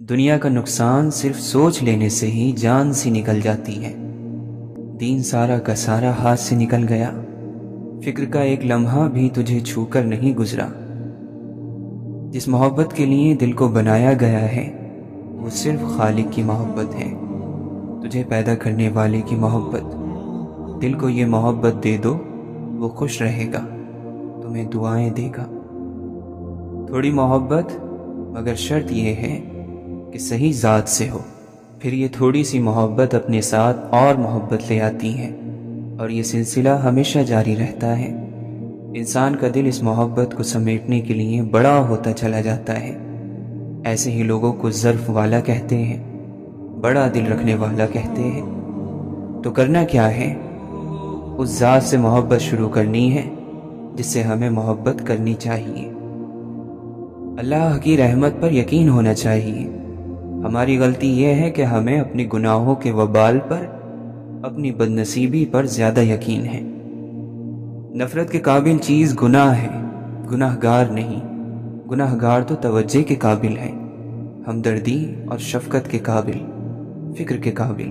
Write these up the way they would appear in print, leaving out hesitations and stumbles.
دنیا کا نقصان صرف سوچ لینے سے ہی جان سی نکل جاتی ہے۔ دین سارا کا سارا ہاتھ سے نکل گیا، فکر کا ایک لمحہ بھی تجھے چھو کر نہیں گزرا۔ جس محبت کے لیے دل کو بنایا گیا ہے وہ صرف خالق کی محبت ہے، تجھے پیدا کرنے والے کی محبت۔ دل کو یہ محبت دے دو، وہ خوش رہے گا، تمہیں دعائیں دے گا۔ تھوڑی محبت، مگر شرط یہ ہے کہ صحیح ذات سے ہو، پھر یہ تھوڑی سی محبت اپنے ساتھ اور محبت لے آتی ہے، اور یہ سلسلہ ہمیشہ جاری رہتا ہے۔ انسان کا دل اس محبت کو سمیٹنے کے لیے بڑا ہوتا چلا جاتا ہے۔ ایسے ہی لوگوں کو ظرف والا کہتے ہیں، بڑا دل رکھنے والا کہتے ہیں۔ تو کرنا کیا ہے؟ اس ذات سے محبت شروع کرنی ہے جس سے ہمیں محبت کرنی چاہیے۔ اللہ کی رحمت پر یقین ہونا چاہیے۔ ہماری غلطی یہ ہے کہ ہمیں اپنے گناہوں کے وبال پر، اپنی بدنصیبی پر زیادہ یقین ہے۔ نفرت کے قابل چیز گناہ ہے، گناہ گار نہیں۔ گناہ گار تو توجہ کے قابل ہے، ہمدردی اور شفقت کے قابل، فکر کے قابل۔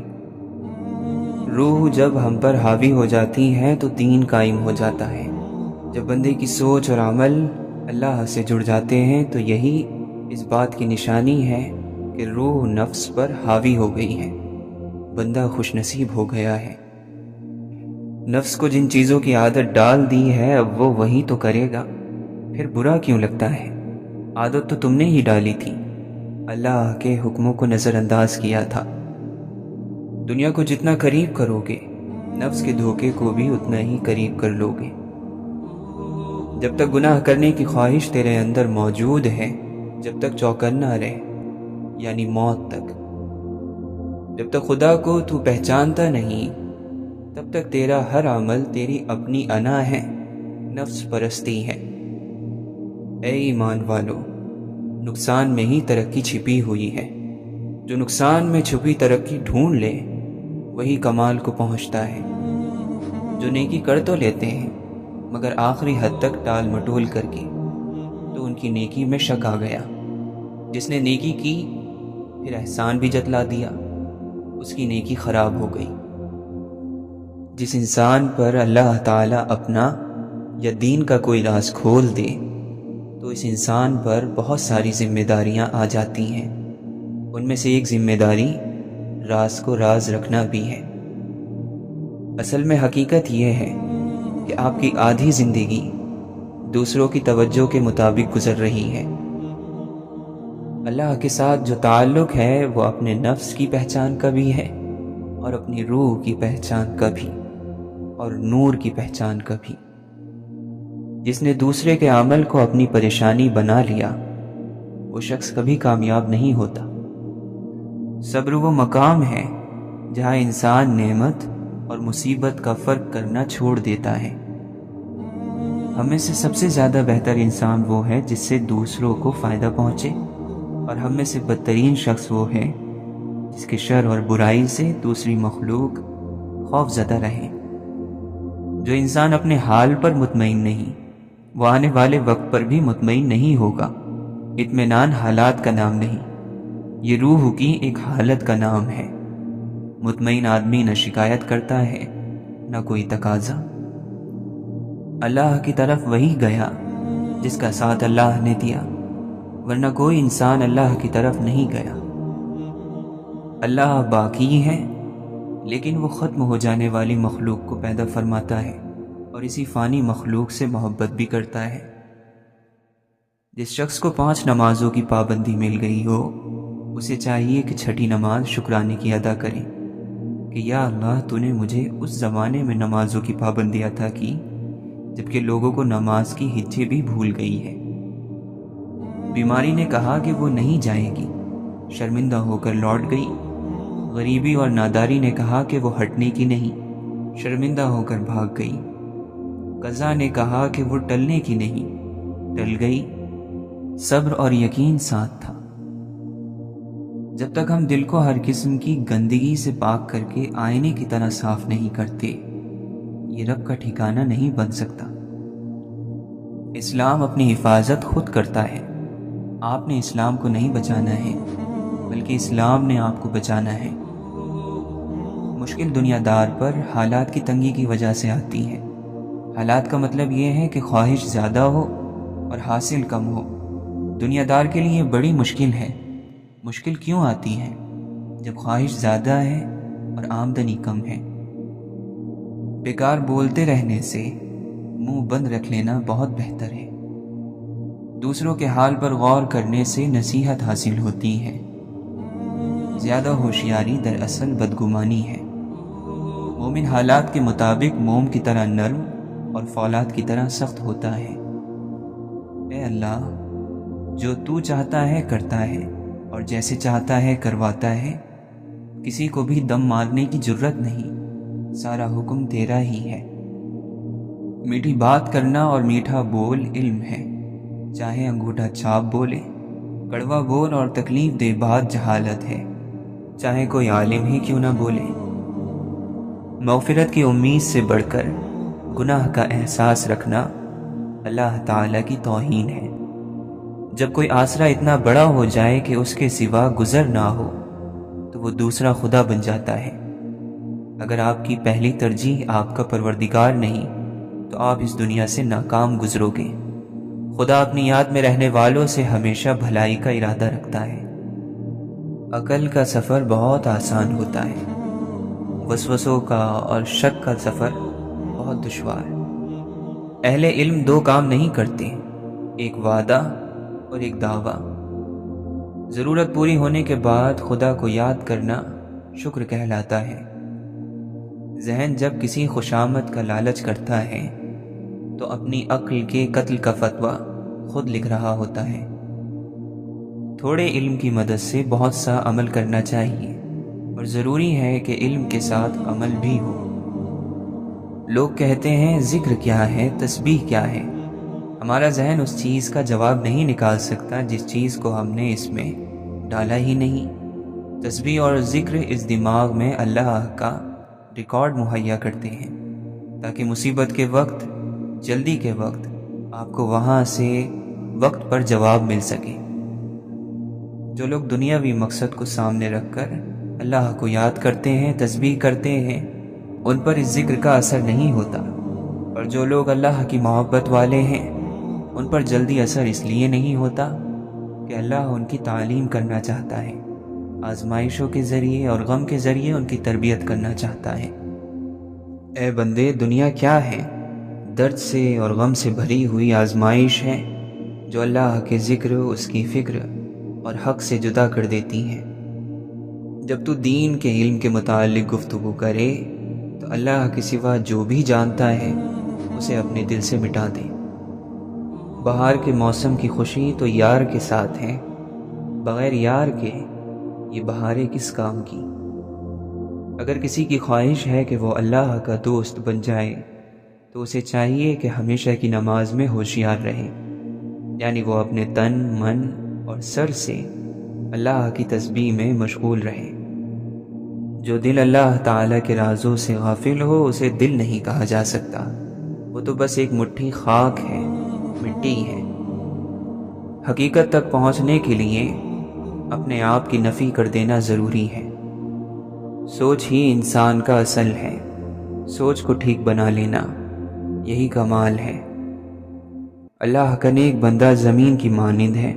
روح جب ہم پر حاوی ہو جاتی ہے تو دین قائم ہو جاتا ہے۔ جب بندے کی سوچ اور عمل اللہ سے جڑ جاتے ہیں تو یہی اس بات کی نشانی ہے کہ روح نفس پر حاوی ہو گئی ہے، بندہ خوش نصیب ہو گیا ہے۔ نفس کو جن چیزوں کی عادت ڈال دی ہے اب وہ وہی تو کرے گا، پھر برا کیوں لگتا ہے؟ عادت تو تم نے ہی ڈالی تھی، اللہ کے حکموں کو نظر انداز کیا تھا۔ دنیا کو جتنا قریب کرو گے، نفس کے دھوکے کو بھی اتنا ہی قریب کر لو گے۔ جب تک گناہ کرنے کی خواہش تیرے اندر موجود ہے، جب تک چوکنا رہے، یعنی موت تک۔ جب تک خدا کو تو پہچانتا نہیں، تب تک تیرا ہر عمل تیری اپنی انا ہے، نفس پرستی ہے۔ اے ایمان والو، نقصان میں ہی ترقی چھپی ہوئی ہے۔ جو نقصان میں چھپی ترقی ڈھونڈ لے وہی کمال کو پہنچتا ہے۔ جو نیکی کر تو لیتے ہیں مگر آخری حد تک ٹال مٹول کر کے، تو ان کی نیکی میں شک آ گیا۔ جس نے نیکی کی پھر احسان بھی جتلا دیا، اس کی نیکی خراب ہو گئی۔ جس انسان پر اللہ تعالیٰ اپنا یا دین کا کوئی راز کھول دے تو اس انسان پر بہت ساری ذمہ داریاں آ جاتی ہیں۔ ان میں سے ایک ذمہ داری راز کو راز رکھنا بھی ہے۔ اصل میں حقیقت یہ ہے کہ آپ کی آدھی زندگی دوسروں کی توجہ کے مطابق گزر رہی ہے۔ اللہ کے ساتھ جو تعلق ہے وہ اپنے نفس کی پہچان کا بھی ہے، اور اپنی روح کی پہچان کا بھی، اور نور کی پہچان کا بھی۔ جس نے دوسرے کے عمل کو اپنی پریشانی بنا لیا وہ شخص کبھی کامیاب نہیں ہوتا۔ صبر وہ مقام ہے جہاں انسان نعمت اور مصیبت کا فرق کرنا چھوڑ دیتا ہے۔ ہم میں سے سب سے زیادہ بہتر انسان وہ ہے جس سے دوسروں کو فائدہ پہنچے، اور ہم میں سے بدترین شخص وہ ہے جس کے شر اور برائی سے دوسری مخلوق خوف زدہ رہے۔ جو انسان اپنے حال پر مطمئن نہیں، وہ آنے والے وقت پر بھی مطمئن نہیں ہوگا۔ اطمینان حالات کا نام نہیں، یہ روح کی ایک حالت کا نام ہے۔ مطمئن آدمی نہ شکایت کرتا ہے نہ کوئی تقاضا۔ اللہ کی طرف وہی گیا جس کا ساتھ اللہ نے دیا، ورنہ کوئی انسان اللہ کی طرف نہیں گیا۔ اللہ باقی ہے لیکن وہ ختم ہو جانے والی مخلوق کو پیدا فرماتا ہے، اور اسی فانی مخلوق سے محبت بھی کرتا ہے۔ جس شخص کو 5 نمازوں کی پابندی مل گئی ہو، اسے چاہیے کہ چھٹی نماز شکرانے کی ادا کرے کہ یا اللہ تو نے مجھے اس زمانے میں نمازوں کی پابندی عطا کی جبکہ لوگوں کو نماز کی ہچے بھی بھول گئی ہے۔ بیماری نے کہا کہ وہ نہیں جائے گی، شرمندہ ہو کر لوٹ گئی۔ غریبی اور ناداری نے کہا کہ وہ ہٹنے کی نہیں، شرمندہ ہو کر بھاگ گئی۔ قضا نے کہا کہ وہ ٹلنے کی نہیں، ٹل گئی۔ صبر اور یقین ساتھ تھا۔ جب تک ہم دل کو ہر قسم کی گندگی سے پاک کر کے آئینے کی طرح صاف نہیں کرتے، یہ رب کا ٹھکانہ نہیں بن سکتا۔ اسلام اپنی حفاظت خود کرتا ہے، آپ نے اسلام کو نہیں بچانا ہے۔ بلکہ اسلام نے آپ کو بچانا ہے۔ مشکل دنیا دار پر حالات کی تنگی کی وجہ سے آتی ہے۔ حالات کا مطلب یہ ہے کہ خواہش زیادہ ہو اور حاصل کم ہو۔ دنیا دار کے لیے بڑی مشکل ہے۔ مشکل کیوں آتی ہے؟ جب خواہش زیادہ ہے اور آمدنی کم ہے۔ بیکار بولتے رہنے سے منہ بند رکھ لینا بہت بہتر ہے۔ دوسروں کے حال پر غور کرنے سے نصیحت حاصل ہوتی ہے۔ زیادہ ہوشیاری دراصل بدگمانی ہے۔ مومن حالات کے مطابق موم کی طرح نرم اور فولاد کی طرح سخت ہوتا ہے۔ اے اللہ، جو تو چاہتا ہے کرتا ہے اور جیسے چاہتا ہے کرواتا ہے۔ کسی کو بھی دم مارنے کی جرت نہیں، سارا حکم تیرا ہی ہے۔ میٹھی بات کرنا اور میٹھا بول علم ہے، چاہے انگوٹھا چھاپ بولے۔ کڑوا بول اور تکلیف دہ بات جہالت ہے، چاہے کوئی عالم ہی کیوں نہ بولے۔ مغفرت کی امید سے بڑھ کر گناہ کا احساس رکھنا اللہ تعالیٰ کی توہین ہے۔ جب کوئی آسرا اتنا بڑا ہو جائے کہ اس کے سوا گزر نہ ہو تو وہ دوسرا خدا بن جاتا ہے۔ اگر آپ کی پہلی ترجیح آپ کا پروردگار نہیں تو آپ اس دنیا سے ناکام گزرو گے۔ خدا اپنی یاد میں رہنے والوں سے ہمیشہ بھلائی کا ارادہ رکھتا ہے۔ عقل کا سفر بہت آسان ہوتا ہے، وسوسوں کا اور شک کا سفر بہت دشوار۔ اہل علم دو کام نہیں کرتے، ایک وعدہ اور ایک دعویٰ۔ ضرورت پوری ہونے کے بعد خدا کو یاد کرنا شکر کہلاتا ہے۔ ذہن جب کسی خوشامد کا لالچ کرتا ہے تو اپنی عقل کے قتل کا فتویٰ خود لکھ رہا ہوتا ہے۔ تھوڑے علم کی مدد سے بہت سا عمل کرنا چاہیے، اور ضروری ہے کہ علم کے ساتھ عمل بھی ہو۔ لوگ کہتے ہیں ذکر کیا ہے، تسبیح کیا ہے۔ ہمارا ذہن اس چیز کا جواب نہیں نکال سکتا جس چیز کو ہم نے اس میں ڈالا ہی نہیں۔ تسبیح اور ذکر اس دماغ میں اللہ کا ریکارڈ مہیا کرتے ہیں تاکہ مصیبت کے وقت، جلدی کے وقت آپ کو وہاں سے وقت پر جواب مل سکے۔ جو لوگ دنیاوی مقصد کو سامنے رکھ کر اللہ کو یاد کرتے ہیں، تسبیح کرتے ہیں، ان پر اس ذکر کا اثر نہیں ہوتا، اور جو لوگ اللہ کی محبت والے ہیں ان پر جلدی اثر اس لیے نہیں ہوتا کہ اللہ ان کی تعلیم کرنا چاہتا ہے، آزمائشوں کے ذریعے اور غم کے ذریعے ان کی تربیت کرنا چاہتا ہے۔ اے بندے، دنیا کیا ہے؟ درد سے اور غم سے بھری ہوئی آزمائش ہے جو اللہ کے ذکر، اس کی فکر اور حق سے جدا کر دیتی ہیں۔ جب تو دین کے علم کے متعلق گفتگو کرے تو اللہ کے سوا جو بھی جانتا ہے اسے اپنے دل سے مٹا دے۔ بہار کے موسم کی خوشی تو یار کے ساتھ ہے، بغیر یار کے یہ بہاریں کس کام کی؟ اگر کسی کی خواہش ہے کہ وہ اللہ کا دوست بن جائے تو اسے چاہیے کہ ہمیشہ کی نماز میں ہوشیار رہے، یعنی وہ اپنے تن، من اور سر سے اللہ کی تسبیح میں مشغول رہے۔ جو دل اللہ تعالیٰ کے رازوں سے غافل ہو اسے دل نہیں کہا جا سکتا، وہ تو بس ایک مٹھی خاک ہے، مٹی ہے۔ حقیقت تک پہنچنے کے لیے اپنے آپ کی نفی کر دینا ضروری ہے۔ سوچ ہی انسان کا اصل ہے، سوچ کو ٹھیک بنا لینا یہی کمال ہے۔ اللہ کا نیک بندہ زمین کی مانند ہے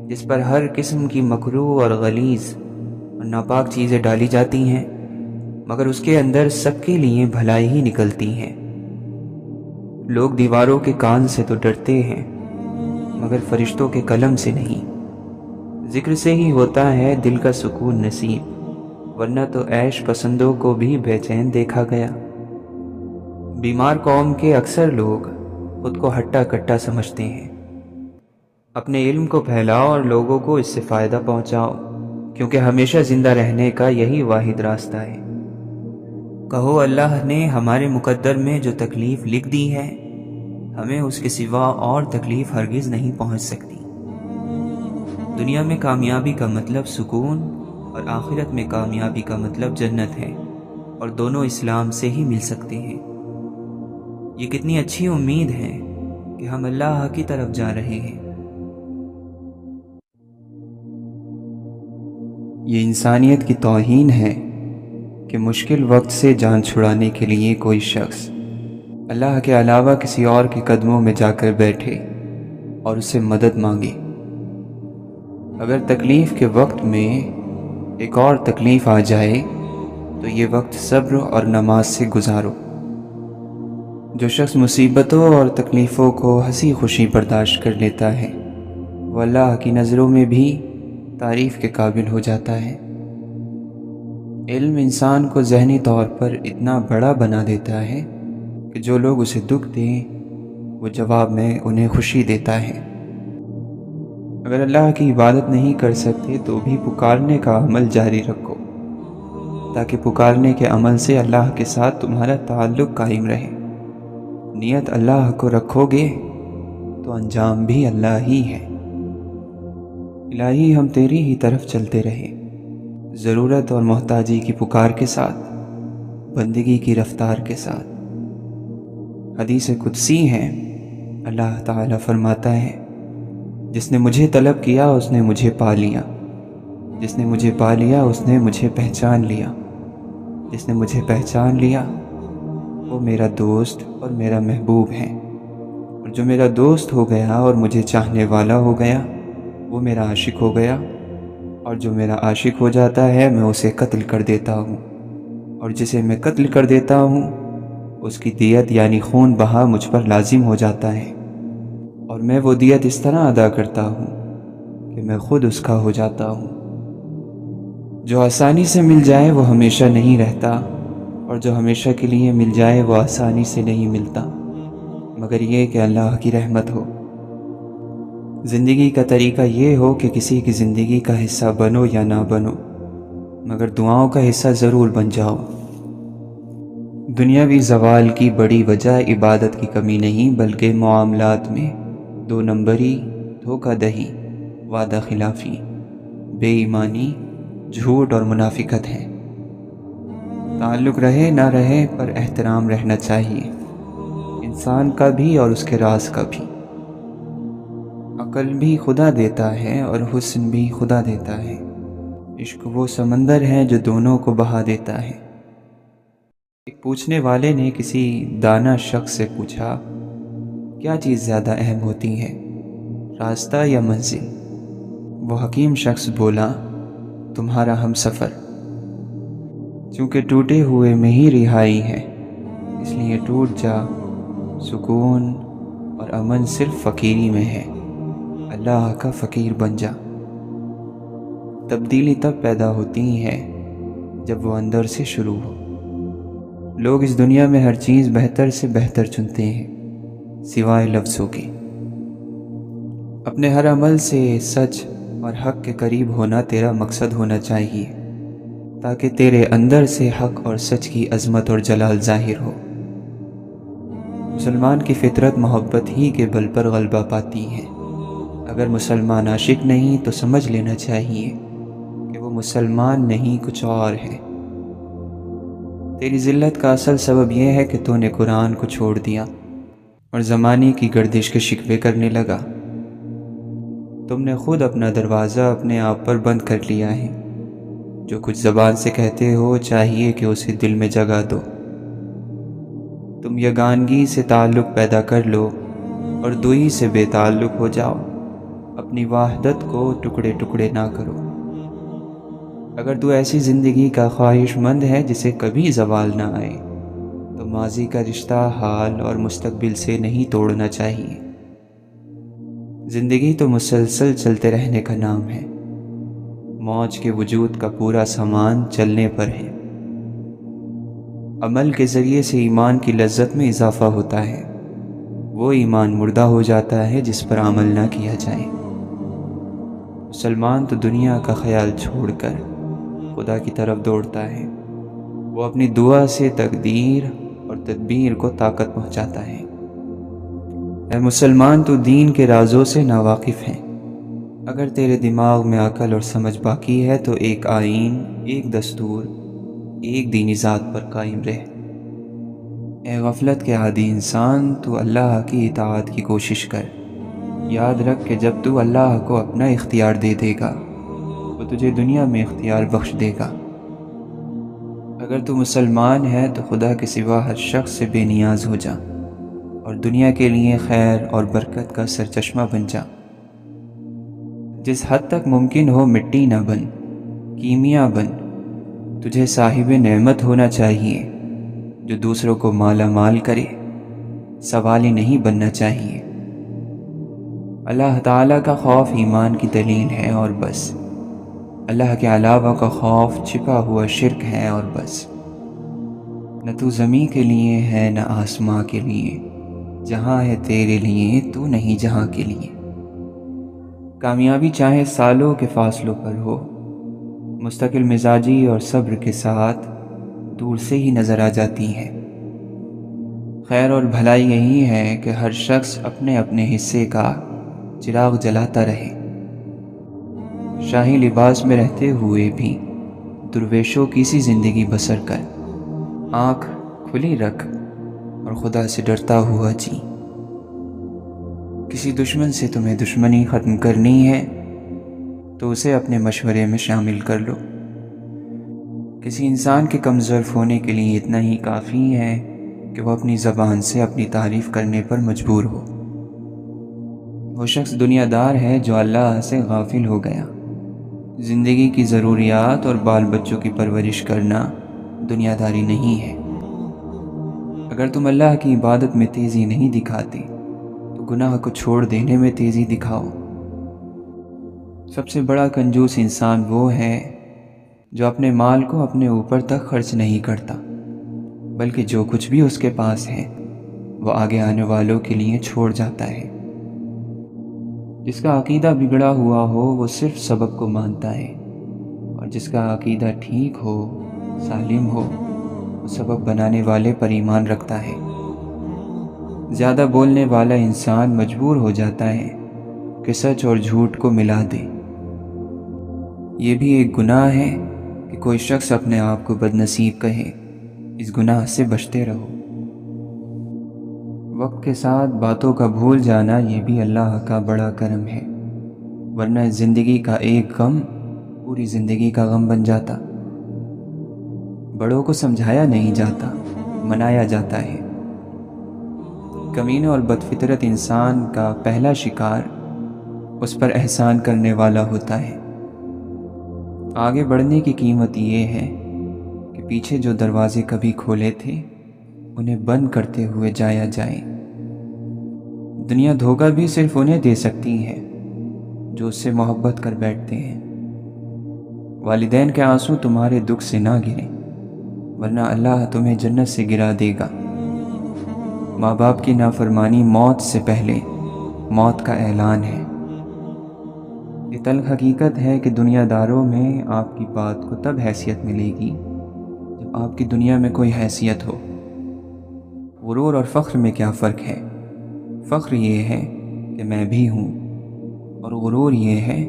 جس پر ہر قسم کی مکروہ اور غلیظ اور ناپاک چیزیں ڈالی جاتی ہیں، مگر اس کے اندر سب کے لیے بھلائی ہی نکلتی ہے۔ لوگ دیواروں کے کان سے تو ڈرتے ہیں مگر فرشتوں کے قلم سے نہیں۔ ذکر سے ہی ہوتا ہے دل کا سکون نصیب، ورنہ تو عیش پسندوں کو بھی بے چین دیکھا گیا۔ بیمار قوم کے اکثر لوگ خود کو ہٹا کٹا سمجھتے ہیں۔ اپنے علم کو پھیلاؤ اور لوگوں کو اس سے فائدہ پہنچاؤ، کیونکہ ہمیشہ زندہ رہنے کا یہی واحد راستہ ہے۔ کہو اللہ نے ہمارے مقدر میں جو تکلیف لکھ دی ہے، ہمیں اس کے سوا اور تکلیف ہرگز نہیں پہنچ سکتی۔ دنیا میں کامیابی کا مطلب سکون اور آخرت میں کامیابی کا مطلب جنت ہے، اور دونوں اسلام سے ہی مل سکتے ہیں۔ یہ کتنی اچھی امید ہے کہ ہم اللہ کی طرف جا رہے ہیں۔ یہ انسانیت کی توہین ہے کہ مشکل وقت سے جان چھڑانے کے لیے کوئی شخص اللہ کے علاوہ کسی اور کے قدموں میں جا کر بیٹھے اور اس سے مدد مانگے۔ اگر تکلیف کے وقت میں ایک اور تکلیف آ جائے تو یہ وقت صبر اور نماز سے گزارو۔ جو شخص مصیبتوں اور تکلیفوں کو ہنسی خوشی برداشت کر لیتا ہے وہ اللہ کی نظروں میں بھی تعریف کے قابل ہو جاتا ہے۔ علم انسان کو ذہنی طور پر اتنا بڑا بنا دیتا ہے کہ جو لوگ اسے دکھ دیں وہ جواب میں انہیں خوشی دیتا ہے۔ اگر اللہ کی عبادت نہیں کر سکتے تو بھی پکارنے کا عمل جاری رکھو تاکہ پکارنے کے عمل سے اللہ کے ساتھ تمہارا تعلق قائم رہے۔ نیت اللہ کو رکھو گے تو انجام بھی اللہ ہی ہے۔ الہی ہم تیری ہی طرف چلتے رہے، ضرورت اور محتاجی کی پکار کے ساتھ، بندگی کی رفتار کے ساتھ۔ حدیث قدسی ہے، اللہ تعالیٰ فرماتا ہے، جس نے مجھے طلب کیا اس نے مجھے پا لیا، جس نے مجھے پا لیا اس نے مجھے پہچان لیا، جس نے مجھے پہچان لیا وہ میرا دوست اور میرا محبوب ہے، اور جو میرا دوست ہو گیا اور مجھے چاہنے والا ہو گیا وہ میرا عاشق ہو گیا، اور جو میرا عاشق ہو جاتا ہے میں اسے قتل کر دیتا ہوں، اور جسے میں قتل کر دیتا ہوں اس کی دیت یعنی خون بہا مجھ پر لازم ہو جاتا ہے، اور میں وہ دیت اس طرح ادا کرتا ہوں کہ میں خود اس کا ہو جاتا ہوں۔ جو آسانی سے مل جائے وہ ہمیشہ نہیں رہتا، اور جو ہمیشہ کے لیے مل جائے وہ آسانی سے نہیں ملتا، مگر یہ کہ اللہ کی رحمت ہو۔ زندگی کا طریقہ یہ ہو کہ کسی کی زندگی کا حصہ بنو یا نہ بنو، مگر دعاؤں کا حصہ ضرور بن جاؤ۔ دنیاوی زوال کی بڑی وجہ عبادت کی کمی نہیں بلکہ معاملات میں دو نمبری، دھوکہ دہی، وعدہ خلافی، بے ایمانی، جھوٹ اور منافقت ہے۔ تعلق رہے نہ رہے پر احترام رہنا چاہیے، انسان کا بھی اور اس کے راز کا بھی۔ عقل بھی خدا دیتا ہے اور حسن بھی خدا دیتا ہے، عشق وہ سمندر ہے جو دونوں کو بہا دیتا ہے۔ ایک پوچھنے والے نے کسی دانا شخص سے پوچھا، کیا چیز زیادہ اہم ہوتی ہے، راستہ یا منزل؟ وہ حکیم شخص بولا، تمہارا ہم سفر۔ چونکہ ٹوٹے ہوئے میں ہی رہائی ہے، اس لیے ٹوٹ جا، سکون اور امن صرف فقیری میں ہے، اللہ کا فقیر بن جا۔ تبدیلی تب پیدا ہوتی ہے جب وہ اندر سے شروع ہو۔ لوگ اس دنیا میں ہر چیز بہتر سے بہتر چنتے ہیں سوائے لفظوں کے۔ اپنے ہر عمل سے سچ اور حق کے قریب ہونا تیرا مقصد ہونا چاہیے تاکہ تیرے اندر سے حق اور سچ کی عظمت اور جلال ظاہر ہو۔ مسلمان کی فطرت محبت ہی کے بل پر غلبہ پاتی ہے۔ اگر مسلمان عاشق نہیں تو سمجھ لینا چاہیے کہ وہ مسلمان نہیں کچھ اور ہے۔ تیری ذلت کا اصل سبب یہ ہے کہ تو نے قرآن کو چھوڑ دیا اور زمانے کی گردش کے شکوے کرنے لگا۔ تم نے خود اپنا دروازہ اپنے آپ پر بند کر لیا ہے۔ جو کچھ زبان سے کہتے ہو چاہیے کہ اسے دل میں جگا دو۔ تم یگانگی سے تعلق پیدا کر لو اور دوئی سے بے تعلق ہو جاؤ، اپنی وحدت کو ٹکڑے ٹکڑے نہ کرو۔ اگر تو ایسی زندگی کا خواہش مند ہے جسے کبھی زوال نہ آئے تو ماضی کا رشتہ حال اور مستقبل سے نہیں توڑنا چاہیے۔ زندگی تو مسلسل چلتے رہنے کا نام ہے، موج کے وجود کا پورا سامان چلنے پر ہے۔ عمل کے ذریعے سے ایمان کی لذت میں اضافہ ہوتا ہے، وہ ایمان مردہ ہو جاتا ہے جس پر عمل نہ کیا جائے۔ مسلمان تو دنیا کا خیال چھوڑ کر خدا کی طرف دوڑتا ہے، وہ اپنی دعا سے تقدیر اور تدبیر کو طاقت پہنچاتا ہے۔ اے مسلمان تو دین کے رازوں سے ناواقف ہے، اگر تیرے دماغ میں عقل اور سمجھ باقی ہے تو ایک آئین، ایک دستور، ایک دینی ذات پر قائم رہ۔ اے غفلت کے عادی انسان، تو اللہ کی اطاعت کی کوشش کر، یاد رکھ کہ جب تو اللہ کو اپنا اختیار دے دے گا وہ تجھے دنیا میں اختیار بخش دے گا۔ اگر تو مسلمان ہے تو خدا کے سوا ہر شخص سے بے نیاز ہو جا اور دنیا کے لیے خیر اور برکت کا سرچشمہ بن جا۔ جس حد تک ممکن ہو مٹی نہ بن، کیمیا بن۔ تجھے صاحب نعمت ہونا چاہیے جو دوسروں کو مالا مال کرے، سوالی نہیں بننا چاہیے۔ اللہ تعالیٰ کا خوف ایمان کی دلیل ہے اور بس۔ اللہ کے علاوہ کا خوف چھپا ہوا شرک ہے اور بس۔ نہ تو زمین کے لیے ہے نہ آسماں کے لیے، جہاں ہے تیرے لیے تو نہیں جہاں کے لیے۔ کامیابی چاہے سالوں کے فاصلوں پر ہو، مستقل مزاجی اور صبر کے ساتھ دور سے ہی نظر آ جاتی ہے۔ خیر اور بھلائی یہی ہے کہ ہر شخص اپنے اپنے حصے کا چراغ جلاتا رہے۔ شاہی لباس میں رہتے ہوئے بھی درویشوں کی سی زندگی بسر کر، آنکھ کھلی رکھ اور خدا سے ڈرتا ہوا جی۔ کسی دشمن سے تمہیں دشمنی ختم کرنی ہے تو اسے اپنے مشورے میں شامل کر لو۔ کسی انسان کے کمزور ہونے کے لیے اتنا ہی کافی ہے کہ وہ اپنی زبان سے اپنی تعریف کرنے پر مجبور ہو۔ وہ شخص دنیا دار ہے جو اللہ سے غافل ہو گیا۔ زندگی کی ضروریات اور بال بچوں کی پرورش کرنا دنیا داری نہیں ہے۔ اگر تم اللہ کی عبادت میں تیزی نہیں دکھاتے تو گناہ کو چھوڑ دینے میں تیزی دکھاؤ۔ سب سے بڑا کنجوس انسان وہ ہے جو اپنے مال کو اپنے اوپر تک خرچ نہیں کرتا، بلکہ جو کچھ بھی اس کے پاس ہے وہ آگے آنے والوں کے لیے چھوڑ جاتا ہے۔ جس کا عقیدہ بگڑا ہوا ہو وہ صرف سبب کو مانتا ہے، اور جس کا عقیدہ ٹھیک ہو، سالم ہو، وہ سبب بنانے والے پر ایمان رکھتا ہے۔ زیادہ بولنے والا انسان مجبور ہو جاتا ہے کہ سچ اور جھوٹ کو ملا دے۔ یہ بھی ایک گناہ ہے کہ کوئی شخص اپنے آپ کو بدنصیب کہے۔ اس گناہ سے بچتے رہو۔ وقت کے ساتھ باتوں کا بھول جانا یہ بھی اللہ کا بڑا کرم ہے، ورنہ زندگی کا ایک غم پوری زندگی کا غم بن جاتا۔ بڑوں کو سمجھایا نہیں جاتا، منایا جاتا ہے۔ کمینے اور بدفطرت انسان کا پہلا شکار اس پر احسان کرنے والا ہوتا ہے۔ آگے بڑھنے کی قیمت یہ ہے کہ پیچھے جو دروازے کبھی کھولے تھے انہیں بند کرتے ہوئے جایا جائے۔ دنیا دھوکہ بھی صرف انہیں دے سکتی ہے جو اس سے محبت کر بیٹھتے ہیں۔ والدین کے آنسو تمہارے دکھ سے نہ گریں، ورنہ اللہ تمہیں جنت سے گرا دے گا۔ ماں باپ کی نافرمانی موت سے پہلے موت کا اعلان ہے۔ یہ تلخ حقیقت ہے کہ دنیا داروں میں آپ کی بات کو تب حیثیت ملے گی جب آپ کی دنیا میں کوئی حیثیت ہو۔ غرور اور فخر میں کیا فرق ہے؟ فخر یہ ہے کہ میں بھی ہوں، اور غرور یہ ہے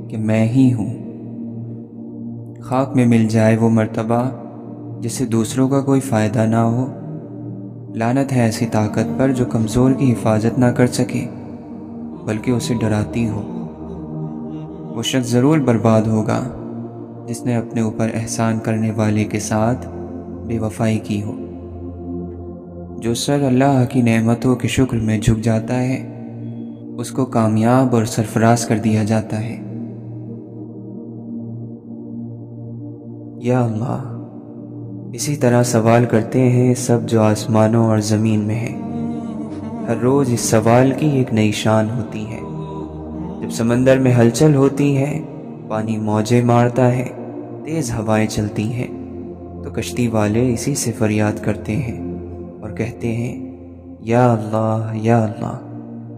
کہ میں ہی ہوں۔ خاک میں مل جائے وہ مرتبہ جس سے دوسروں کا کوئی فائدہ نہ ہو۔ لعنت ہے ایسی طاقت پر جو کمزور کی حفاظت نہ کر سکے بلکہ اسے ڈراتی ہو۔ وہ شخص ضرور برباد ہوگا جس نے اپنے اوپر احسان کرنے والے کے ساتھ بے وفائی کی ہو۔ جو سر اللہ کی نعمتوں کے شکر میں جھک جاتا ہے اس کو کامیاب اور سرفراز کر دیا جاتا ہے۔ یا اللہ، اسی طرح سوال کرتے ہیں سب جو آسمانوں اور زمین میں ہیں۔ ہر روز اس سوال کی ایک نئی شان ہوتی ہے۔ جب سمندر میں ہلچل ہوتی ہے، پانی موجیں مارتا ہے، تیز ہوائیں چلتی ہیں، تو کشتی والے اسی سے فریاد کرتے ہیں اور کہتے ہیں یا اللہ یا اللہ۔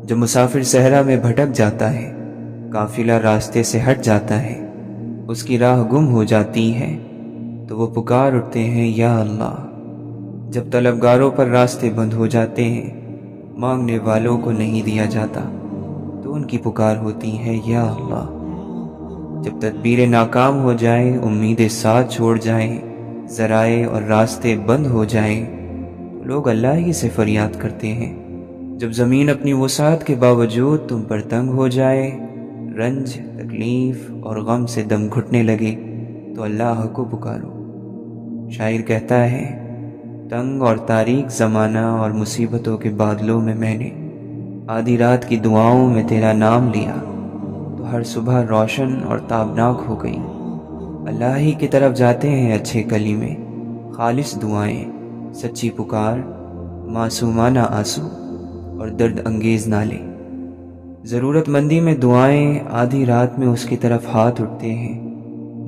جب مسافر صحرا میں بھٹک جاتا ہے، قافلہ راستے سے ہٹ جاتا ہے، اس کی راہ گم ہو جاتی ہے، تو وہ پکار اٹھتے ہیں یا اللہ۔ جب طلبگاروں پر راستے بند ہو جاتے ہیں، مانگنے والوں کو نہیں دیا جاتا، تو ان کی پکار ہوتی ہے یا اللہ۔ جب تدبیریں ناکام ہو جائیں، امیدیں ساتھ چھوڑ جائیں، ذرائع اور راستے بند ہو جائیں، تو لوگ اللہ ہی سے فریاد کرتے ہیں۔ جب زمین اپنی وسعت کے باوجود تم پر تنگ ہو جائے، رنج تکلیف اور غم سے دم گھٹنے لگے تو اللہ کو پکارو۔ شاعر کہتا ہے، تنگ اور تاریک زمانہ اور مصیبتوں کے بادلوں میں میں نے آدھی رات کی دعاؤں میں تیرا نام لیا تو ہر صبح روشن اور تابناک ہو گئی۔ اللہ ہی کی طرف جاتے ہیں اچھے کلمے، خالص دعائیں، سچی پکار، معصومانہ آنسو اور درد انگیز نالے۔ ضرورت مندی میں دعائیں، آدھی رات میں اس کی طرف ہاتھ اٹھتے ہیں،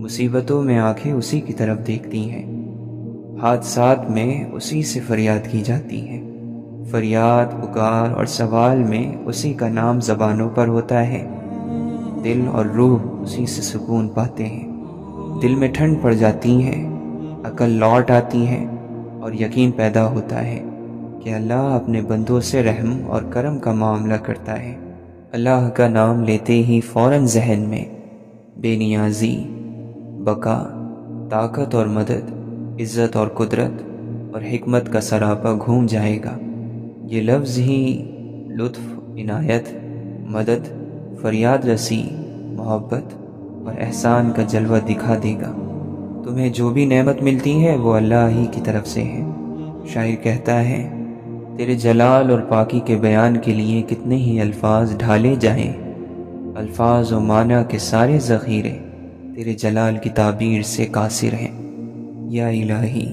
مصیبتوں میں آنکھیں اسی کی طرف دیکھتی ہیں، حادثات میں اسی سے فریاد کی جاتی ہے، فریاد، پکار اور سوال میں اسی کا نام زبانوں پر ہوتا ہے، دل اور روح اسی سے سکون پاتے ہیں، دل میں ٹھنڈ پڑ جاتی ہے، عقل لوٹ آتی ہے اور یقین پیدا ہوتا ہے کہ اللہ اپنے بندوں سے رحم اور کرم کا معاملہ کرتا ہے۔ اللہ کا نام لیتے ہی فوراً ذہن میں بے نیازی، بقا، طاقت اور مدد، عزت اور قدرت اور حکمت کا سراپا گھوم جائے گا۔ یہ لفظ ہی لطف، عنایت، مدد، فریاد رسی، محبت اور احسان کا جلوہ دکھا دے گا۔ تمہیں جو بھی نعمت ملتی ہے وہ اللہ ہی کی طرف سے ہے۔ شاعر کہتا ہے، تیرے جلال اور پاکی کے بیان کے لیے کتنے ہی الفاظ ڈھالے جائیں، الفاظ و معنی کے سارے ذخیرے تیرے جلال کی تعبیر سے قاصر ہیں۔ یا الہی،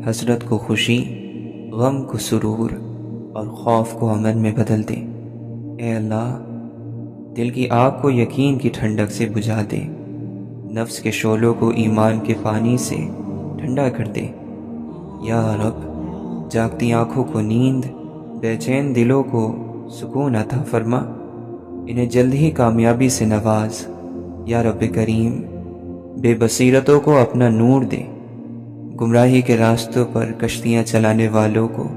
حسرت کو خوشی، غم کو سرور اور خوف کو امن میں بدل دے۔ اے اللہ، دل کی آگ کو یقین کی ٹھنڈک سے بجھا دے، نفس کے شعلوں کو ایمان کے پانی سے ٹھنڈا کر دے۔ یا رب، جاگتی آنکھوں کو نیند، بے چین دلوں کو سکون عطا فرما، انہیں جلد ہی کامیابی سے نواز۔ یا رب کریم، بے بصیرتوں کو اپنا نور دے، گمراہی کے راستوں پر کشتیاں چلانے والوں کو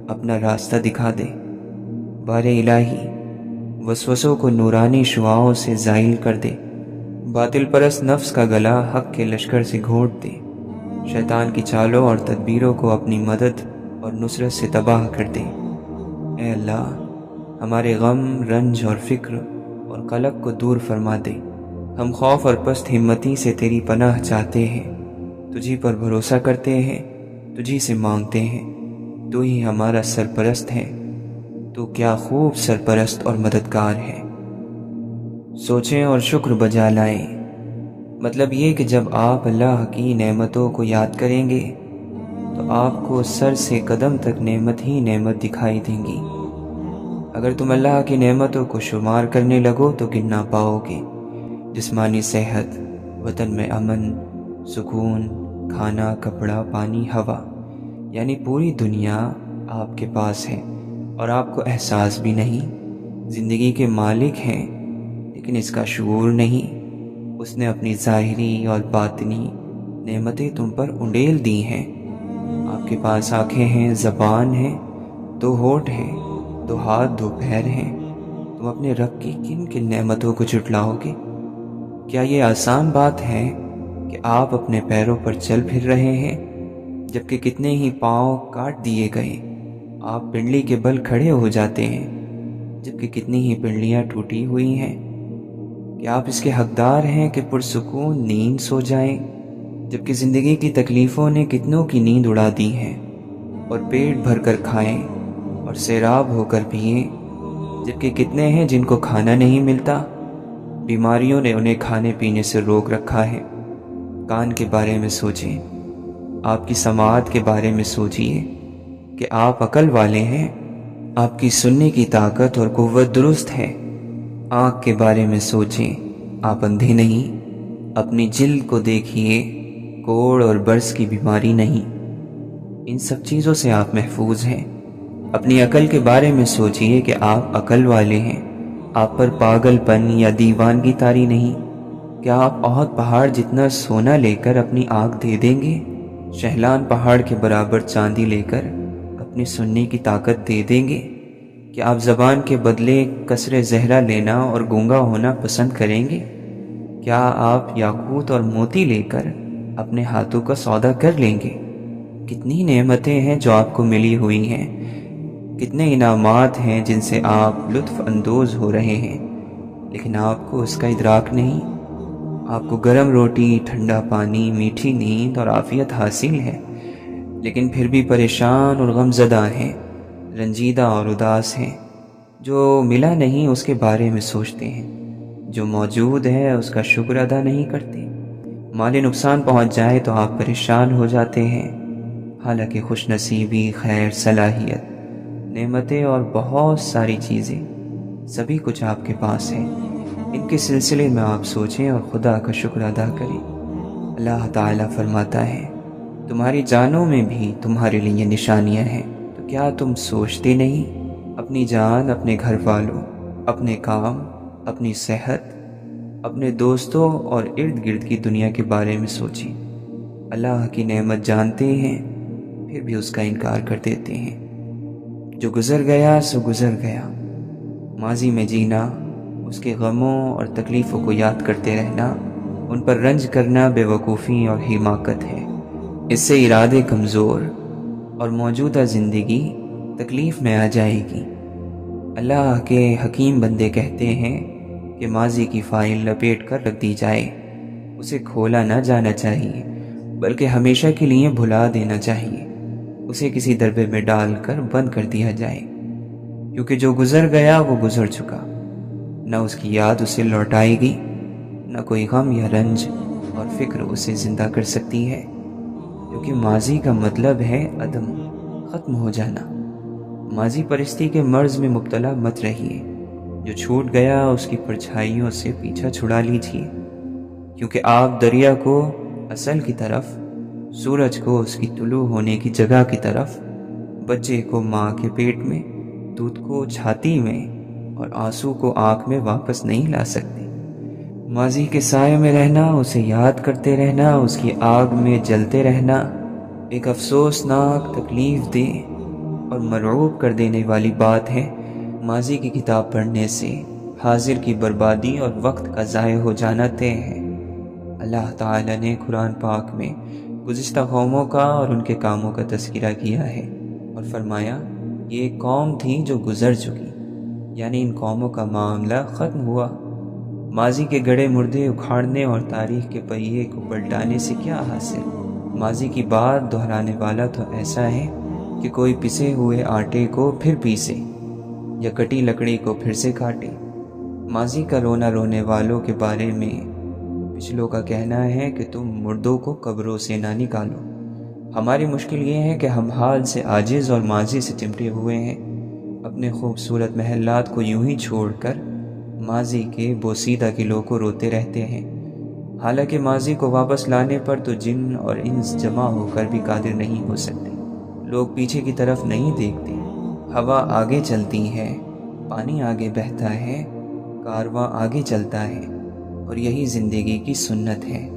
اپنا راستہ دکھا دے۔ بار الہی، وسوسوں کو نورانی شعاعوں سے زائل کر دے، باطل پرست نفس کا گلا حق کے لشکر سے گھونٹ دے، شیطان کی چالوں اور تدبیروں کو اپنی مدد اور نصرت سے تباہ کر دے۔ اے اللہ، ہمارے غم، رنج اور فکر اور قلق کو دور فرما دے۔ ہم خوف اور پست ہمتی سے تیری پناہ چاہتے ہیں، تجھی پر بھروسہ کرتے ہیں، تجھی سے مانگتے ہیں۔ تو ہی ہمارا سرپرست ہے، تو کیا خوب سرپرست اور مددگار ہے۔ سوچیں اور شکر بجا لائیں، مطلب یہ کہ جب آپ اللہ کی نعمتوں کو یاد کریں گے تو آپ کو سر سے قدم تک نعمت ہی نعمت دکھائی دیں گی۔ اگر تم اللہ کی نعمتوں کو شمار کرنے لگو تو گن نہ پاؤ گے۔ جسمانی صحت، وطن میں امن، سکون، کھانا، کپڑا، پانی، ہوا، یعنی پوری دنیا آپ کے پاس ہے اور آپ کو احساس بھی نہیں۔ زندگی کے مالک ہیں لیکن اس کا شعور نہیں۔ اس نے اپنی ظاہری اور باطنی نعمتیں تم پر انڈیل دی ہیں۔ آپ کے پاس آنکھیں ہیں، زبان ہے، دو ہونٹ ہیں، دو ہاتھ، دو پیر ہیں۔ تم اپنے رب کی کن کن نعمتوں کو جھٹلاؤ گے؟ کیا یہ آسان بات ہے کہ آپ اپنے پیروں پر چل پھر رہے ہیں جبکہ کتنے ہی پاؤں کاٹ دیے گئے؟ آپ پنڈلی کے بل کھڑے ہو جاتے ہیں جبکہ کتنی ہی پنڈلیاں ٹوٹی ہوئی ہیں۔ کیا آپ اس کے حقدار ہیں کہ پرسکون نیند سو جائیں جبکہ زندگی کی تکلیفوں نے کتنوں کی نیند اڑا دی ہے، اور پیٹ بھر کر کھائیں اور سیراب ہو کر پئیں جبکہ کتنے ہیں جن کو کھانا نہیں ملتا، بیماریوں نے انہیں کھانے پینے سے روک رکھا ہے۔ کان کے بارے میں سوچیں، آپ کی سماعت کے بارے میں سوچئے کہ آپ عقل والے ہیں، آپ کی سننے کی طاقت اور قوت درست ہے۔ آنکھ کے بارے میں سوچیں، آپ اندھے نہیں، اپنی جلد کو دیکھیے، کوڑ اور برس کی بیماری نہیں۔ ان سب چیزوں سے آپ محفوظ ہیں۔ اپنی عقل کے بارے میں سوچئے کہ آپ عقل والے ہیں، آپ پر پاگل پن یا دیوانگی طاری نہیں۔ کیا آپ احد پہاڑ جتنا سونا لے کر اپنی آنکھ دے دیں گے؟ شہلان پہاڑ کے برابر چاندی لے کر اپنی سننے کی طاقت دے دیں گے؟ کیا آپ زبان کے بدلے قصر زہرہ لینا اور گونگا ہونا پسند کریں گے؟ کیا آپ یاقوت اور موتی لے کر اپنے ہاتھوں کا سودا کر لیں گے؟ کتنی نعمتیں ہیں جو آپ کو ملی ہوئی ہیں، کتنے انعامات ہیں جن سے آپ لطف اندوز ہو رہے ہیں۔ لیکن آپ کو اس کا ادراک نہیں۔ آپ کو گرم روٹی، ٹھنڈا پانی، میٹھی نیند اور عافیت حاصل ہے، لیکن پھر بھی پریشان اور غم زدہ ہیں، رنجیدہ اور اداس ہیں۔ جو ملا نہیں اس کے بارے میں سوچتے ہیں، جو موجود ہے اس کا شکر ادا نہیں کرتے۔ مالی نقصان پہنچ جائے تو آپ پریشان ہو جاتے ہیں، حالانکہ خوش نصیبی، خیر، صلاحیت، نعمتیں اور بہت ساری چیزیں، سبھی کچھ آپ کے پاس ہے۔ ان کے سلسلے میں آپ سوچیں اور خدا کا شکر ادا کریں۔ اللہ تعالیٰ فرماتا ہے، تمہاری جانوں میں بھی تمہارے لیے نشانیاں ہیں، تو کیا تم سوچتے نہیں؟ اپنی جان، اپنے گھر والوں، اپنے کام، اپنی صحت، اپنے دوستوں اور ارد گرد کی دنیا کے بارے میں سوچیں۔ اللہ کی نعمت جانتے ہیں، پھر بھی اس کا انکار کر دیتے ہیں۔ جو گزر گیا سو گزر گیا۔ ماضی میں جینا، اس کے غموں اور تکلیفوں کو یاد کرتے رہنا، ان پر رنج کرنا بے وقوفی اور حماقت ہے۔ اس سے ارادے کمزور اور موجودہ زندگی تکلیف میں آ جائے گی۔ اللہ کے حکیم بندے کہتے ہیں کہ ماضی کی فائل لپیٹ کر رکھ دی جائے، اسے کھولا نہ جانا چاہیے، بلکہ ہمیشہ کے لیے بھلا دینا چاہیے، اسے کسی ڈبے میں ڈال کر بند کر دیا جائے، کیونکہ جو گزر گیا وہ گزر چکا، نہ اس کی یاد اسے لوٹائے گی، نہ کوئی غم یا رنج اور فکر اسے زندہ کر سکتی ہے، کیونکہ ماضی کا مطلب ہے عدم، ختم ہو جانا۔ ماضی پرستی کے مرض میں مبتلا مت رہیے، جو چھوٹ گیا اس کی پرچھائیوں سے پیچھا چھڑا لیجیے، کیونکہ آپ دریا کو اصل کی طرف، سورج کو اس کی طلوع ہونے کی جگہ کی طرف، بچے کو ماں کے پیٹ میں، دودھ کو چھاتی میں اور آنسو کو آنکھ میں واپس نہیں لا سکتے۔ ماضی کے سائے میں رہنا، اسے یاد کرتے رہنا، اس کی آگ میں جلتے رہنا ایک افسوسناک، تکلیف دہ اور مرعوب کر دینے والی بات ہے۔ ماضی کی کتاب پڑھنے سے حاضر کی بربادی اور وقت کا ضائع ہو جانا طے ہے۔ اللہ تعالیٰ نے قرآن پاک میں گزشتہ قوموں کا اور ان کے کاموں کا تذکرہ کیا ہے اور فرمایا، یہ ایک قوم تھی جو گزر چکی، یعنی ان قوموں کا معاملہ ختم ہوا۔ ماضی کے گڑے مردے اکھاڑنے اور تاریخ کے پہیے کو پلٹانے سے کیا حاصل؟ ماضی کی بات دہرانے والا تو ایسا ہے کہ کوئی پسے ہوئے آٹے کو پھر پیسے یا کٹی لکڑی کو پھر سے کاٹے۔ ماضی کا رونا رونے والوں کے بارے میں پچھلوں کا کہنا ہے کہ تم مردوں کو قبروں سے نہ نکالو۔ ہماری مشکل یہ ہے کہ ہم حال سے عاجز اور ماضی سے چمٹے ہوئے ہیں، اپنے خوبصورت محلات کو یوں ہی چھوڑ کر ماضی کے بوسیدہ قلعوں کو روتے رہتے ہیں، حالانکہ ماضی کو واپس لانے پر تو جن اور انس جمع ہو کر بھی قادر نہیں ہو سکتے۔ لوگ پیچھے کی طرف نہیں دیکھتے، ہوا آگے چلتی ہے، پانی آگے بہتا ہے، کارواں آگے چلتا ہے، اور یہی زندگی کی سنت ہے۔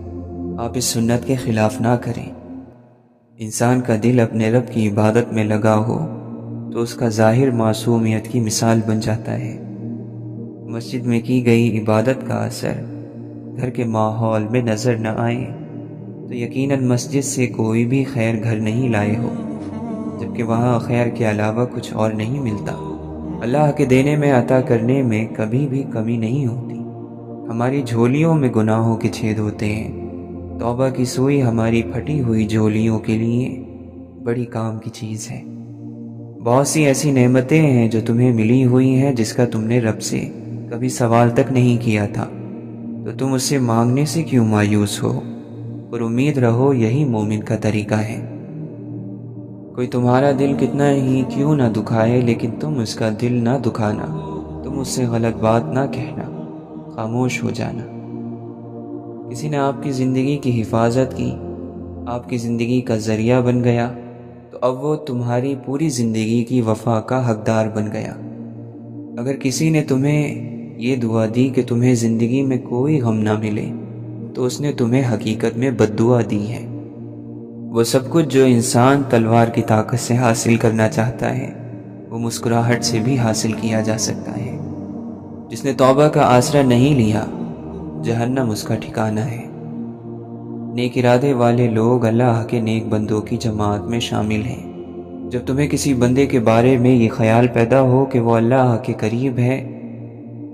آپ اس سنت کے خلاف نہ کریں۔ انسان کا دل اپنے رب کی عبادت میں لگا ہو تو اس کا ظاہر معصومیت کی مثال بن جاتا ہے۔ مسجد میں کی گئی عبادت کا اثر گھر کے ماحول میں نظر نہ آئے تو یقیناً مسجد سے کوئی بھی خیر گھر نہیں لائے ہو، جبکہ وہاں خیر کے علاوہ کچھ اور نہیں ملتا۔ اللہ کے دینے میں، عطا کرنے میں کبھی بھی کمی نہیں ہوتی۔ ہماری جھولیوں میں گناہوں کے چھید ہوتے ہیں، توبہ کی سوئی ہماری پھٹی ہوئی جھولیوں کے لیے بڑی کام کی چیز ہے۔ بہت سی ایسی نعمتیں ہیں جو تمہیں ملی ہوئی ہیں جس کا تم نے رب سے کبھی سوال تک نہیں کیا تھا، تو تم اس سے مانگنے سے کیوں مایوس ہو؟ پر امید رہو، یہی مومن کا طریقہ ہے۔ کوئی تمہارا دل کتنا ہی کیوں نہ دکھائے، لیکن تم اس کا دل نہ دکھانا، تم اس سے غلط بات نہ کہنا، خاموش ہو جانا۔ کسی نے آپ کی زندگی کی حفاظت کی، آپ کی زندگی کا ذریعہ بن گیا، تو اب وہ تمہاری پوری زندگی کی وفا کا حقدار بن گیا۔ اگر کسی نے تمہیں یہ دعا دی کہ تمہیں زندگی میں کوئی غم نہ ملے، تو اس نے تمہیں حقیقت میں بد دعا دی ہے۔ وہ سب کچھ جو انسان تلوار کی طاقت سے حاصل کرنا چاہتا ہے، وہ مسکراہٹ سے بھی حاصل کیا جا سکتا ہے۔ جس نے توبہ کا آسرا نہیں لیا، جہنم اس کا ٹھکانہ ہے۔ نیک ارادے والے لوگ اللہ کے نیک بندوں کی جماعت میں شامل ہیں۔ جب تمہیں کسی بندے کے بارے میں یہ خیال پیدا ہو کہ وہ اللہ کے قریب ہے،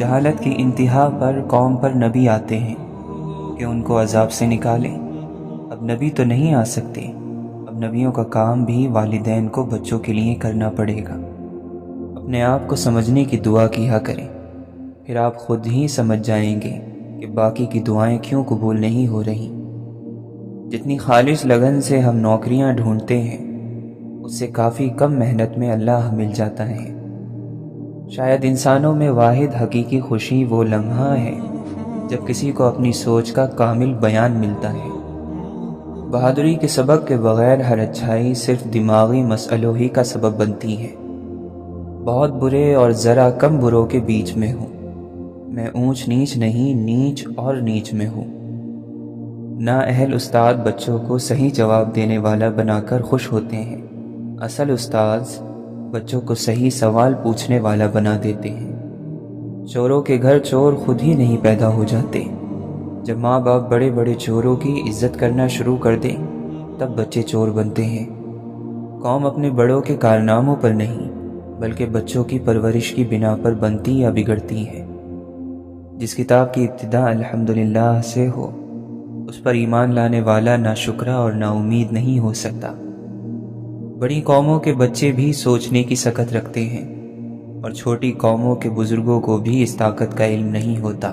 جہالت کی انتہا پر قوم پر نبی آتے ہیں کہ ان کو عذاب سے نکالیں۔ اب نبی تو نہیں آ سکتے، اب نبیوں کا کام بھی والدین کو بچوں کے لیے کرنا پڑے گا۔ اپنے آپ کو سمجھنے کی دعا کیا کریں، پھر آپ خود ہی سمجھ جائیں گے کہ باقی کی دعائیں کیوں قبول نہیں ہو رہی۔ جتنی خالص لگن سے ہم نوکریاں ڈھونڈتے ہیں، اس سے کافی کم محنت میں اللہ مل جاتا ہے۔ شاید انسانوں میں واحد حقیقی خوشی وہ لمحہ ہے جب کسی کو اپنی سوچ کا کامل بیان ملتا ہے۔ بہادری کے سبق کے بغیر ہر اچھائی صرف دماغی مسئلوں ہی کا سبب بنتی ہے۔ بہت برے اور ذرا کم بروں کے بیچ میں ہوں، میں اونچ نیچ نہیں، نیچ اور نیچ میں ہوں۔ نااہل استاد بچوں کو صحیح جواب دینے والا بنا کر خوش ہوتے ہیں، اصل استاذ بچوں کو صحیح سوال پوچھنے والا بنا دیتے ہیں۔ چوروں کے گھر چور خود ہی نہیں پیدا ہو جاتے، جب ماں باپ بڑے بڑے چوروں کی عزت کرنا شروع کر دیں تب بچے چور بنتے ہیں۔ قوم اپنے بڑوں کے کارناموں پر نہیں بلکہ بچوں کی پرورش کی بنا پر بنتی یا بگڑتی ہے۔ جس کتاب کی ابتدا الحمدللہ سے ہو، اس پر ایمان لانے والا نہ شکرا اور نا امید نہیں ہو سکتا۔ بڑی قوموں کے بچے بھی سوچنے کی سکت رکھتے ہیں، اور چھوٹی قوموں کے بزرگوں کو بھی اس طاقت کا علم نہیں ہوتا۔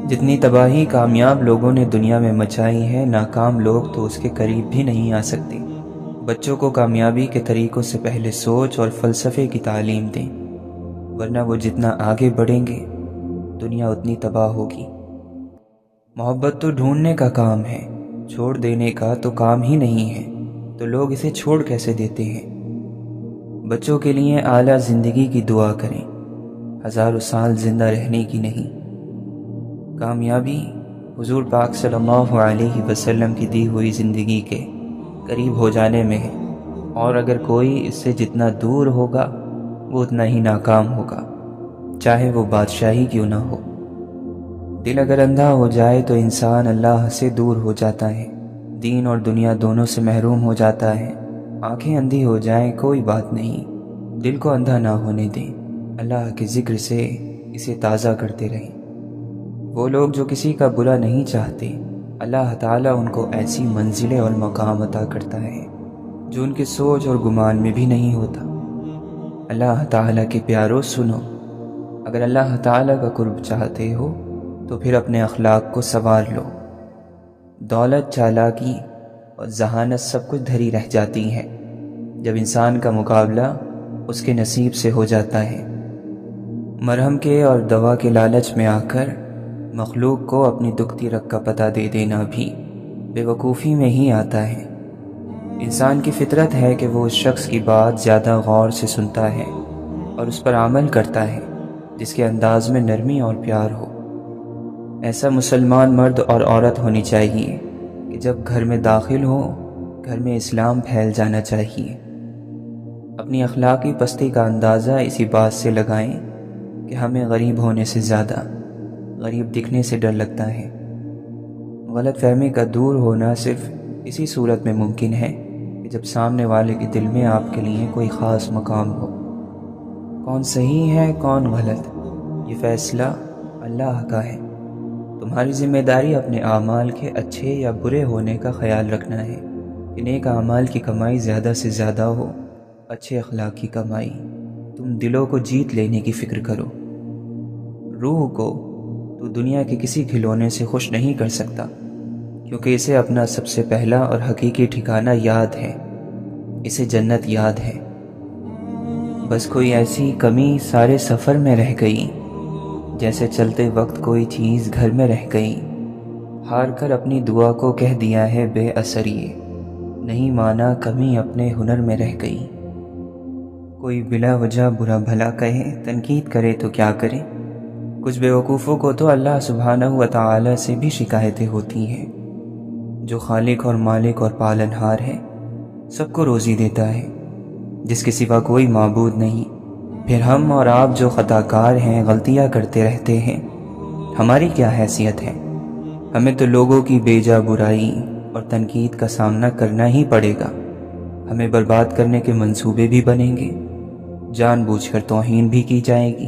جتنی تباہی کامیاب لوگوں نے دنیا میں مچائی ہے، ناکام لوگ تو اس کے قریب بھی نہیں آ سکتے۔ بچوں کو کامیابی کے طریقوں سے پہلے سوچ اور فلسفے کی تعلیم دیں، ورنہ وہ جتنا آگے بڑھیں گے دنیا اتنی تباہ ہوگی۔ محبت تو ڈھونڈنے کا کام ہے، چھوڑ دینے کا تو کام ہی نہیں ہے، تو لوگ اسے چھوڑ کیسے دیتے ہیں؟ بچوں کے لیے اعلیٰ زندگی کی دعا کریں، ہزاروں سال زندہ رہنے کی نہیں۔ کامیابی حضور پاک صلی اللہ علیہ وسلم کی دی ہوئی زندگی کے قریب ہو جانے میں ہے، اور اگر کوئی اس سے جتنا دور ہوگا وہ اتنا ہی ناکام ہوگا، چاہے وہ بادشاہی کیوں نہ ہو۔ دل اگر اندھا ہو جائے تو انسان اللہ سے دور ہو جاتا ہے، دین اور دنیا دونوں سے محروم ہو جاتا ہے۔ آنکھیں اندھی ہو جائیں کوئی بات نہیں، دل کو اندھا نہ ہونے دیں، اللہ کے ذکر سے اسے تازہ کرتے رہیں۔ وہ لوگ جو کسی کا برا نہیں چاہتے، اللہ تعالیٰ ان کو ایسی منزلیں اور مقام عطا کرتا ہے جو ان کے سوچ اور گمان میں بھی نہیں ہوتا۔ اللہ تعالیٰ کے پیارو سنو، اگر اللہ تعالیٰ کا قرب چاہتے ہو تو پھر اپنے اخلاق کو سنوار لو۔ دولت، چالاکی اور ذہانت سب کچھ دھری رہ جاتی ہے جب انسان کا مقابلہ اس کے نصیب سے ہو جاتا ہے۔ مرہم کے اور دوا کے لالچ میں آ کر مخلوق کو اپنی دکھتی رگ کا پتہ دے دینا بھی بے وقوفی میں ہی آتا ہے۔ انسان کی فطرت ہے کہ وہ اس شخص کی بات زیادہ غور سے سنتا ہے اور اس پر عمل کرتا ہے جس کے انداز میں نرمی اور پیار ہو۔ ایسا مسلمان مرد اور عورت ہونی چاہیے کہ جب گھر میں داخل ہو، گھر میں اسلام پھیل جانا چاہیے۔ اپنی اخلاقی پستی کا اندازہ اسی بات سے لگائیں کہ ہمیں غریب ہونے سے زیادہ غریب دکھنے سے ڈر لگتا ہے۔ غلط فہمی کا دور ہونا صرف اسی صورت میں ممکن ہے کہ جب سامنے والے کے دل میں آپ کے لیے کوئی خاص مقام ہو۔ کون صحیح ہے کون غلط، یہ فیصلہ اللہ کا ہے۔ تمہاری ذمہ داری اپنے اعمال کے اچھے یا برے ہونے کا خیال رکھنا ہے کہ نیک اعمال کی کمائی زیادہ سے زیادہ ہو، اچھے اخلاق کی کمائی۔ تم دلوں کو جیت لینے کی فکر کرو۔ روح کو تو دنیا کے کسی کھلونے سے خوش نہیں کر سکتا، کیونکہ اسے اپنا سب سے پہلا اور حقیقی ٹھکانہ یاد ہے، اسے جنت یاد ہے۔ بس کوئی ایسی کمی سارے سفر میں رہ گئی، جیسے چلتے وقت کوئی چیز گھر میں رہ گئی۔ ہار کر اپنی دعا کو کہہ دیا ہے بے اثر، یہ نہیں مانا کمی اپنے ہنر میں رہ گئی۔ کوئی بلا وجہ برا بھلا کہے، تنقید کرے تو کیا کرے؟ کچھ بیوقوفوں کو تو اللہ سبحانہ و تعالی سے بھی شکایتیں ہوتی ہیں، جو خالق اور مالک اور پالنہار ہے، سب کو روزی دیتا ہے، جس کے سوا کوئی معبود نہیں۔ پھر ہم اور آپ جو خطا کار ہیں، غلطیاں کرتے رہتے ہیں، ہماری کیا حیثیت ہے؟ ہمیں تو لوگوں کی بیجا برائی اور تنقید کا سامنا کرنا ہی پڑے گا۔ ہمیں برباد کرنے کے منصوبے بھی بنیں گے، جان بوجھ کر توہین بھی کی جائے گی۔